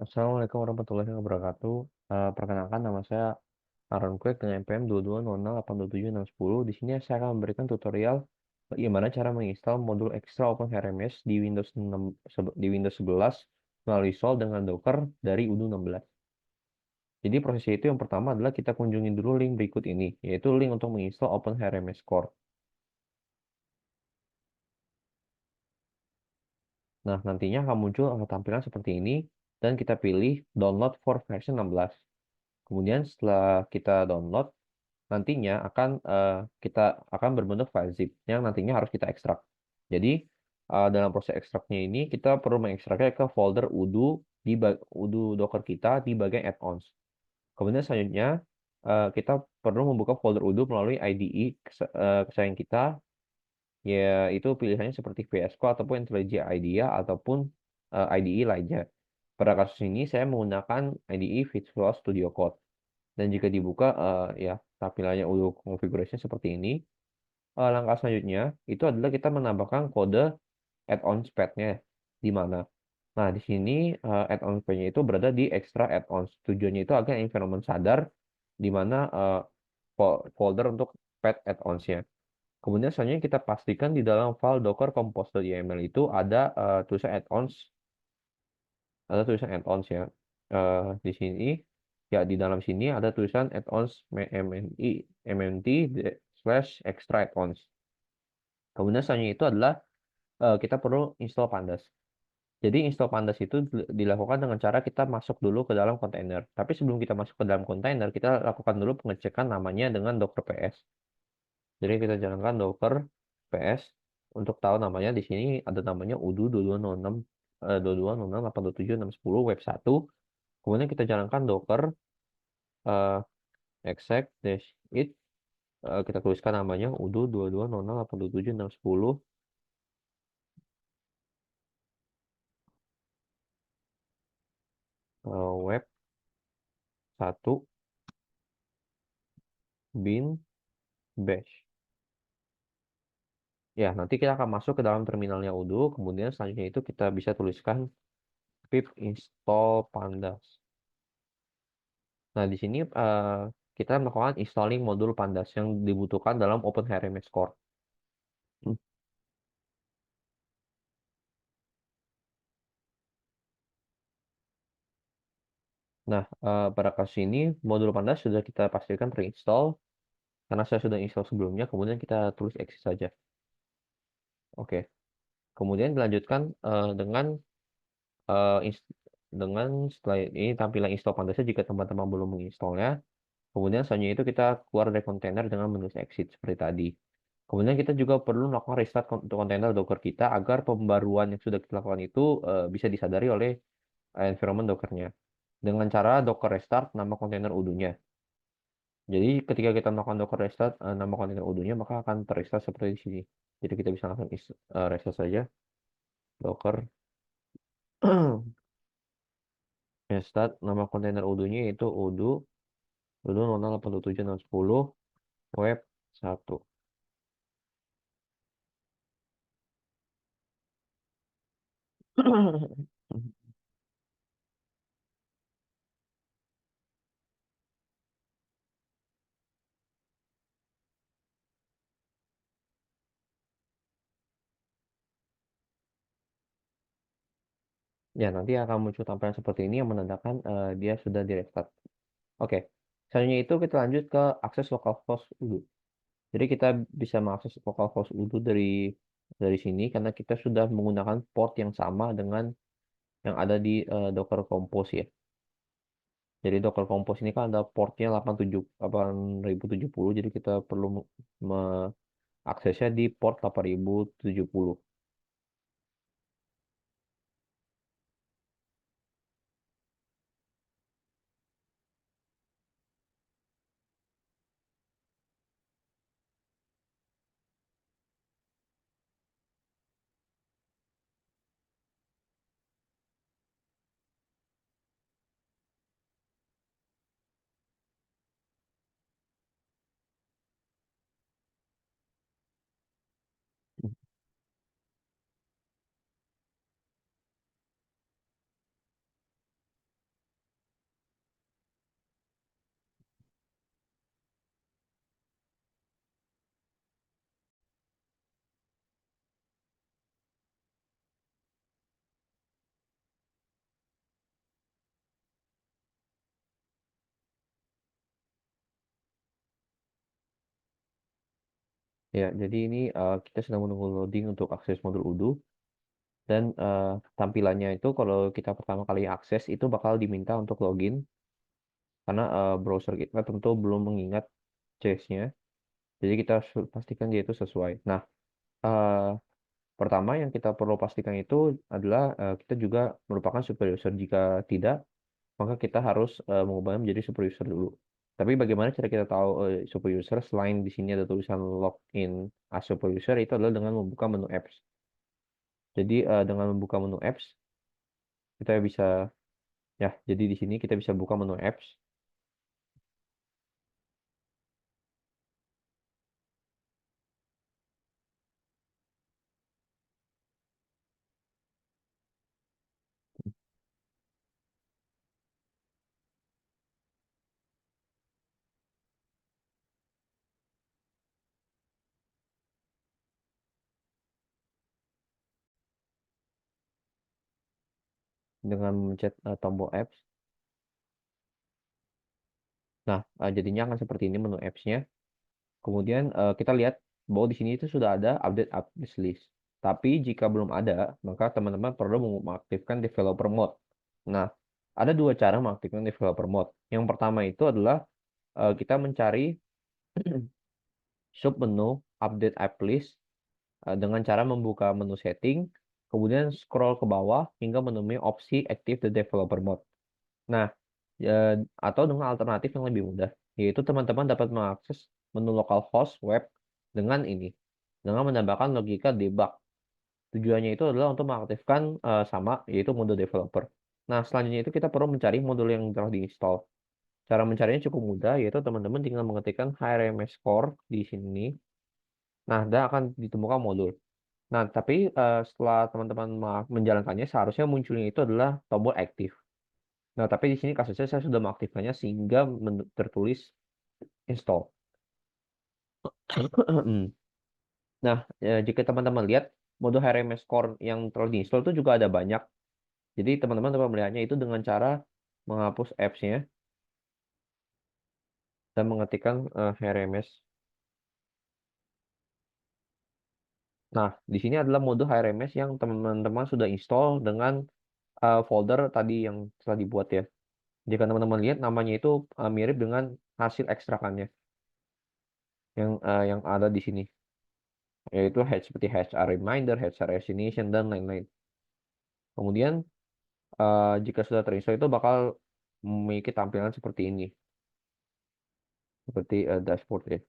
Assalamualaikum warahmatullahi wabarakatuh. Perkenalkan nama saya Aaron Kwek dengan NPM 220082760. Di sini saya akan memberikan tutorial bagaimana cara menginstal modul ekstra OpenHRMS di Windows 6, di Windows 11 melalui Sol dengan Docker dari UDU 16. Jadi prosesnya itu yang pertama adalah kita kunjungi dulu link berikut ini, yaitu link untuk menginstal OpenHRMS Core. Nah, nantinya akan muncul tampilan seperti ini dan kita pilih download for version 16. Kemudian setelah kita download, nantinya kita akan berbentuk file zip yang nantinya harus kita ekstrak. Jadi dalam proses ekstraknya ini kita perlu mengekstraknya ke folder udo udo docker kita di bagian add-ons. Kemudian selanjutnya kita perlu membuka folder udo melalui IDE kesayangan kita, yaitu pilihannya seperti VS Code ataupun IntelliJ IDEA ataupun IDE lainnya. Pada kasus ini saya menggunakan IDE Visual Studio Code. Dan jika dibuka, ya tampilannya udah configuration seperti ini. Langkah selanjutnya itu adalah kita menambahkan kode add-on path-nya di mana. Nah, di sini add-on path-nya itu berada di extra add-ons. Tujuannya itu agar environment sadar di mana folder untuk path add-ons-nya. Kemudian selanjutnya kita pastikan di dalam file docker compose.yml itu tulisan add-ons, ada tulisan add-ons ya. Di sini ya di dalam sini ada tulisan add-ons mnt slash extra add-ons. Kemudian selanjutnya itu adalah kita perlu install pandas. Jadi install pandas itu dilakukan dengan cara kita masuk dulu ke dalam kontainer. Tapi sebelum kita masuk ke dalam kontainer, kita lakukan dulu pengecekan namanya dengan docker ps. Jadi kita jalankan docker ps untuk tahu namanya. Di sini ada namanya udo 2206 2206.827.610 web 1. Kemudian kita jalankan docker eh, exec dash it, kita tuliskan namanya udo 2206.827.610 web 1 bin bash. Ya, nanti kita akan masuk ke dalam terminalnya udo. Kemudian selanjutnya itu kita bisa tuliskan pip install pandas. Nah, di sini kita melakukan installing modul pandas yang dibutuhkan dalam OpenHRMS Core. Nah, pada kasus ini modul pandas sudah kita pastikan terinstall karena saya sudah install sebelumnya. Kemudian kita tulis exit saja. Oke. Kemudian dilanjutkan eh, ins- dengan setelah ini tampilan install pandasnya jika teman-teman belum menginstalnya. Kemudian selanjutnya itu kita keluar dari kontainer dengan menulis exit seperti tadi. Kemudian kita juga perlu melakukan restart untuk kontainer Docker kita agar pembaruan yang sudah kita lakukan itu bisa disadari oleh environment Dockernya. Dengan cara Docker restart nama kontainer udunya. Jadi ketika kita melakukan Docker restart nama kontainer udunya maka akan terrestart seperti di sini. Jadi kita bisa langsung restart saja Docker restart nama kontainer udunya yaitu udu 0.827.610 web 1. Ya, nanti akan muncul tampilan seperti ini yang menandakan dia sudah di restart. Oke, selanjutnya itu kita lanjut ke akses localhost dulu. Jadi kita bisa mengakses localhost dulu dari sini karena kita sudah menggunakan port yang sama dengan yang ada di Docker Compose ya. Jadi Docker Compose ini kan ada portnya 8070, jadi kita perlu mengaksesnya di port 8070. Ya, jadi ini kita sedang menunggu loading untuk akses modul Udo dan tampilannya itu kalau kita pertama kali akses itu bakal diminta untuk login karena browser kita tentu belum mengingat case-nya. Jadi kita harus pastikan dia itu sesuai. Nah, eh, pertama yang kita perlu pastikan itu adalah kita juga merupakan super user. Jika tidak, maka kita harus mengubahnya menjadi super user dulu. Tapi bagaimana cara kita tahu super user selain di sini ada tulisan login as super user itu adalah dengan membuka menu apps. Jadi dengan membuka menu apps kita bisa ya, jadi di sini kita bisa buka menu apps dengan mencet tombol apps. Nah, jadinya akan seperti ini menu apps-nya. Kemudian kita lihat bahwa di sini itu sudah ada update update list. Tapi jika belum ada, maka teman-teman perlu mengaktifkan developer mode. Nah, ada dua cara mengaktifkan developer mode. Yang pertama itu adalah kita mencari sub menu update app list dengan cara membuka menu setting, kemudian scroll ke bawah hingga menemui opsi active the developer mode. Nah, atau dengan alternatif yang lebih mudah, yaitu teman-teman dapat mengakses menu localhost web dengan ini, dengan menambahkan logika debug. Tujuannya itu adalah untuk mengaktifkan sama, yaitu mode developer. Nah, selanjutnya itu kita perlu mencari modul yang telah diinstal. Cara mencarinya cukup mudah, yaitu teman-teman tinggal mengetikkan HRMS Core di sini. Nah, dan akan ditemukan modul. Nah, tapi setelah teman-teman menjalankannya, seharusnya munculnya itu adalah tombol aktif. Nah, tapi di sini kasusnya saya sudah mengaktifkannya sehingga tertulis install. Nah, jika teman-teman lihat mode HRMS Core yang telah diinstal itu juga ada banyak. Jadi teman-teman dapat melihatnya itu dengan cara menghapus apps-nya dan mengetikkan HRMS. Nah, di sini adalah mode HRMS yang teman-teman sudah install dengan folder tadi yang telah dibuat ya. Jika teman-teman lihat namanya itu mirip dengan hasil ekstrakannya yang ada di sini, yaitu seperti HR reminder, HR destination dan lain-lain. Kemudian jika sudah terinstall itu bakal memiliki tampilan seperti ini, seperti dashboard ya.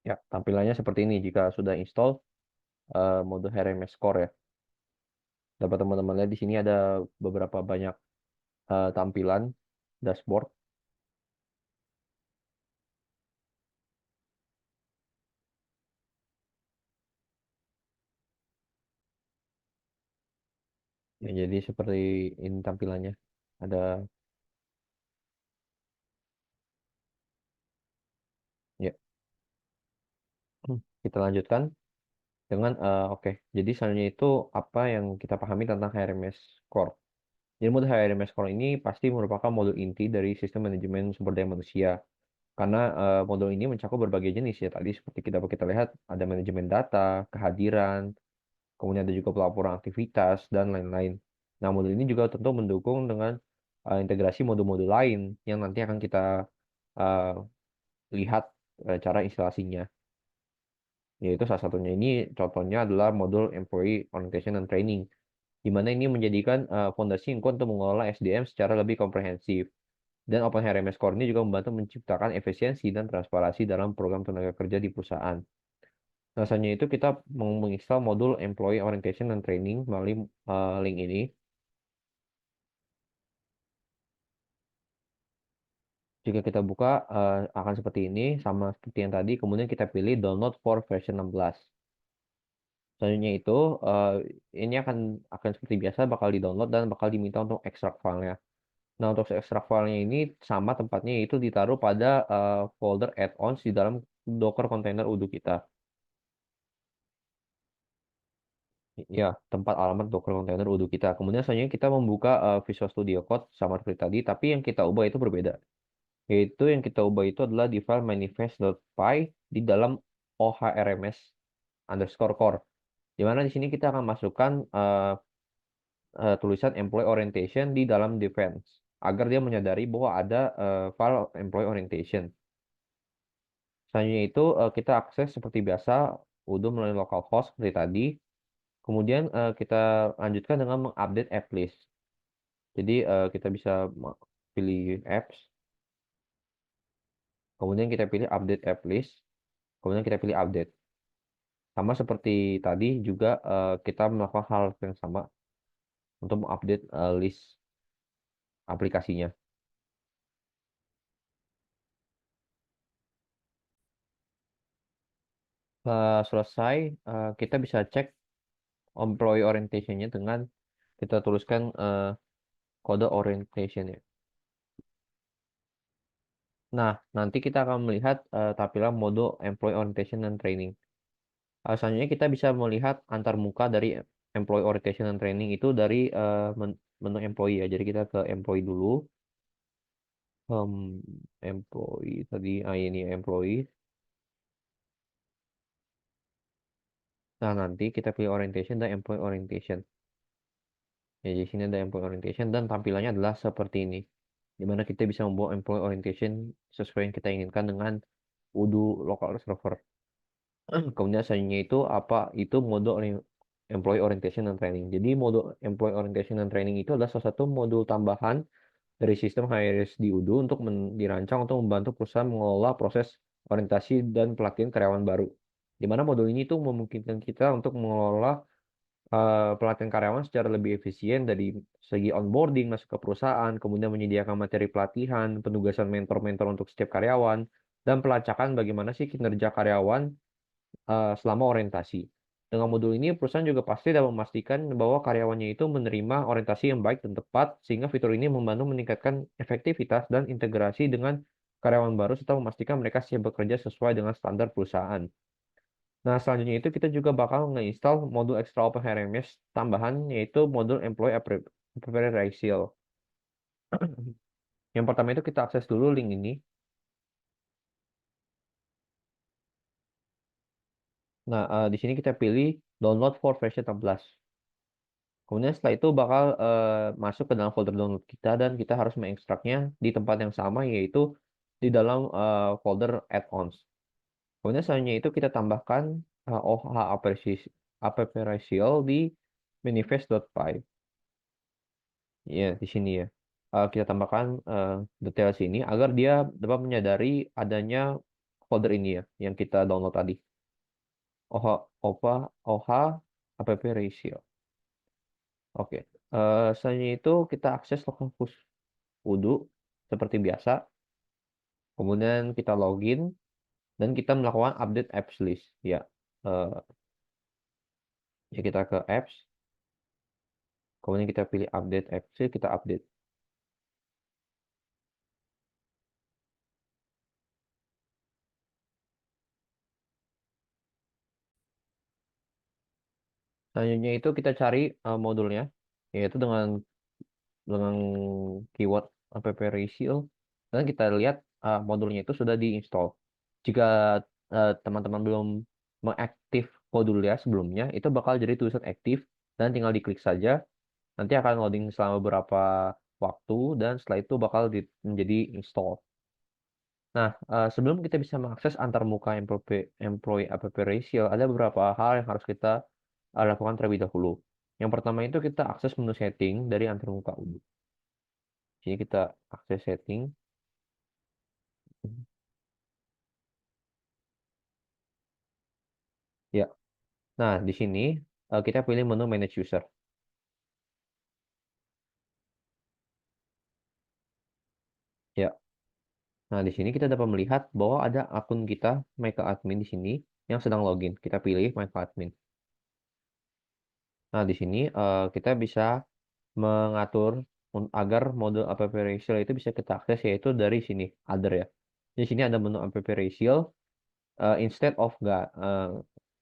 Ya, tampilannya seperti ini jika sudah install mode HRMS Core ya. Dapat teman-teman lihat di sini ada beberapa banyak tampilan dashboard. Ya, jadi seperti ini tampilannya. Ada ya. Kita lanjutkan dengan oke. Jadi selanjutnya itu apa yang kita pahami tentang HRMS Core. Jadi mode HRMS Core ini pasti merupakan modul inti dari sistem manajemen sumber daya manusia. Karena modul ini mencakup berbagai jenis ya. Tadi seperti kita lihat ada manajemen data, kehadiran, kemudian ada juga pelaporan aktivitas dan lain-lain. Nah, modul ini juga tentu mendukung dengan integrasi modul-modul lain yang nanti akan kita uh, lihat cara instalasinya. Yaitu salah satunya ini contohnya adalah modul Employee Orientation and Training, di mana ini menjadikan fondasi untuk mengelola SDM secara lebih komprehensif. Dan OpenHRMS Core ini juga membantu menciptakan efisiensi dan transparansi dalam program tenaga kerja di perusahaan. Rasanya itu kita menginstal modul Employee Orientation and Training melalui link ini. Jika kita buka akan seperti ini, sama seperti yang tadi. Kemudian kita pilih download for version 16. Selanjutnya itu ini akan seperti biasa bakal di-download dan bakal diminta untuk ekstrak filenya. Nah, untuk ekstrak filenya ini sama tempatnya itu ditaruh pada folder add-ons di dalam Docker container Udo kita. Ya, tempat alamat Docker container Odoo kita. Kemudian selanjutnya kita membuka Visual Studio Code sama seperti tadi, tapi yang kita ubah itu berbeda. Yaitu yang kita ubah itu adalah di file manifest.py di dalam ohrms underscore core. Di mana di sini kita akan masukkan tulisan employee orientation di dalam defense agar dia menyadari bahwa ada file employee orientation. Selanjutnya itu kita akses seperti biasa udah melalui localhost seperti tadi. Kemudian kita lanjutkan dengan mengupdate app list. Jadi kita bisa pilih apps, kemudian kita pilih update app list, kemudian kita pilih update. Sama seperti tadi juga kita melakukan hal yang sama untuk mengupdate list aplikasinya. Selesai, kita bisa cek employee orientation-nya dengan kita tuliskan kode orientation-nya. Nah, nanti kita akan melihat tampilan mode employee orientation dan training. Selanjutnya kita bisa melihat antar muka dari employee orientation dan training itu dari menu employee ya. Jadi kita ke employee dulu. Hmm, employee tadi, ini employee. Nah, nanti kita pilih orientation dan employee orientation. Ya, di sini ada employee orientation dan tampilannya adalah seperti ini. Di mana kita bisa membuat employee orientation sesuai yang kita inginkan dengan Odoo local server. Kemudian selanjutnya itu apa itu mode employee orientation and training. Jadi mode employee orientation and training itu adalah salah satu modul tambahan dari sistem HRS di Odoo untuk dirancang untuk membantu perusahaan mengelola proses orientasi dan pelatihan karyawan baru. Di mana modul ini tuh memungkinkan kita untuk mengelola pelatihan karyawan secara lebih efisien dari segi onboarding masuk ke perusahaan, kemudian menyediakan materi pelatihan, penugasan mentor-mentor untuk setiap karyawan, dan pelacakan bagaimana sih kinerja karyawan selama orientasi. Dengan modul ini, perusahaan juga pasti dapat memastikan bahwa karyawannya itu menerima orientasi yang baik dan tepat, sehingga fitur ini membantu meningkatkan efektivitas dan integrasi dengan karyawan baru serta memastikan mereka siap bekerja sesuai dengan standar perusahaan. Nah, selanjutnya itu kita juga bakal nge-install modul extra OpenHRMS tambahan, yaitu modul Employee Appraisal. Yang pertama itu kita akses dulu link ini. Nah, di sini kita pilih download for version 16. Kemudian setelah itu bakal masuk ke dalam folder download kita dan kita harus mengekstraknya di tempat yang sama, yaitu di dalam folder add-ons. Kemudian selanjutnya itu kita tambahkan OH Appraisal di manifest.py. Ya, di sini ya. Kita tambahkan detail sini agar dia dapat menyadari adanya folder ini ya, yang kita download tadi. OH, OH app ratio. Oke. Selanjutnya itu kita akses localhost Odoo seperti biasa. Kemudian kita login dan kita melakukan update apps list. Ya, eh, ya kita ke apps. Kemudian kita pilih update apps list, kita update. Selanjutnya itu kita cari modulnya, yaitu dengan keyword app ratio dan kita lihat modulnya itu sudah diinstal. Jika teman-teman belum mengaktif modulnya sebelumnya, itu bakal jadi tulisan aktif dan tinggal diklik saja. Nanti akan loading selama beberapa waktu dan setelah itu bakal menjadi install. Nah, sebelum kita bisa mengakses antar muka employee app ratio, ada beberapa hal yang harus kita lakukan terlebih dahulu. Yang pertama itu kita akses menu setting dari antar muka Odoo. Sini kita akses setting. Ya. Nah, di sini kita pilih menu Manage User. Ya. Nah, di sini kita dapat melihat bahwa ada akun kita, Michael Admin di sini, yang sedang login. Kita pilih Michael Admin. Nah, di sini kita bisa mengatur agar mode app ratio itu bisa kita akses yaitu dari sini, Other ya. Di sini ada menu app ratio, instead of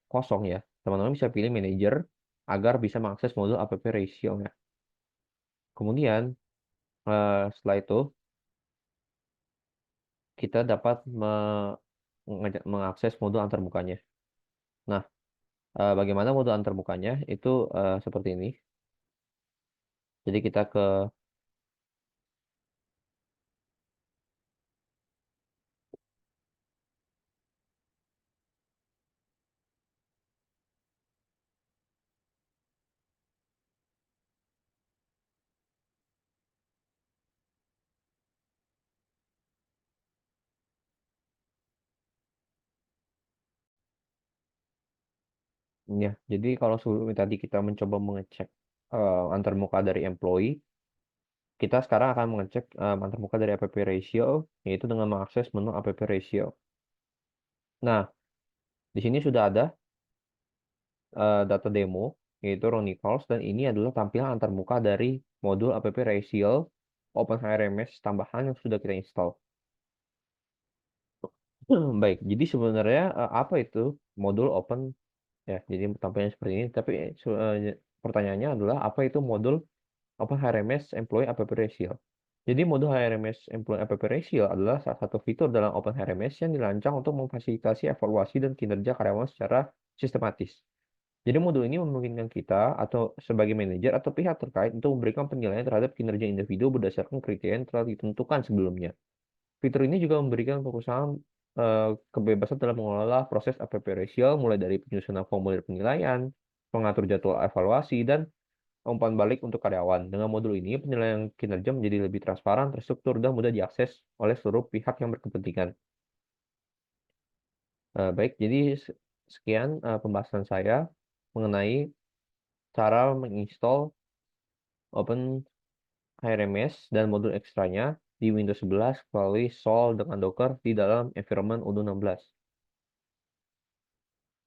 kosong ya. Teman-teman bisa pilih Manager agar bisa mengakses modul app ratio-nya. Kemudian setelah itu kita dapat mengakses modul antarmukanya. Nah, bagaimana modul antarmukanya? Itu seperti ini. Jadi kita ke ya. Jadi kalau sebelum tadi kita mencoba mengecek antarmuka dari employee, kita sekarang akan mengecek antarmuka dari app ratio, yaitu dengan mengakses menu app ratio. Nah, di sini sudah ada data demo, yaitu Ron Nichols, dan ini adalah tampilan antarmuka dari modul app ratio OpenHRMS tambahan yang sudah kita install. Baik, jadi sebenarnya apa itu modul open, ya? Jadi tampilnya seperti ini. Tapi pertanyaannya adalah apa itu modul Open HRMS Employee App Ratio? Jadi modul HRMS Employee App Ratio adalah salah satu fitur dalam Open HRMS yang dirancang untuk memfasilitasi evaluasi dan kinerja karyawan secara sistematis. Jadi modul ini memungkinkan kita atau sebagai manajer atau pihak terkait untuk memberikan penilaian terhadap kinerja individu berdasarkan kriteria yang telah ditentukan sebelumnya. Fitur ini juga memberikan perusahaan kebebasan dalam mengelola proses APP ratio mulai dari penyusunan formulir penilaian, mengatur jadwal evaluasi, dan umpan balik untuk karyawan. Dengan modul ini, penilaian kinerja menjadi lebih transparan, terstruktur, dan mudah diakses oleh seluruh pihak yang berkepentingan. Baik, jadi sekian pembahasan saya mengenai cara menginstal Open HRMS dan modul ekstranya di Windows 11 melalui Sol dengan Docker di dalam environment Ubuntu 16.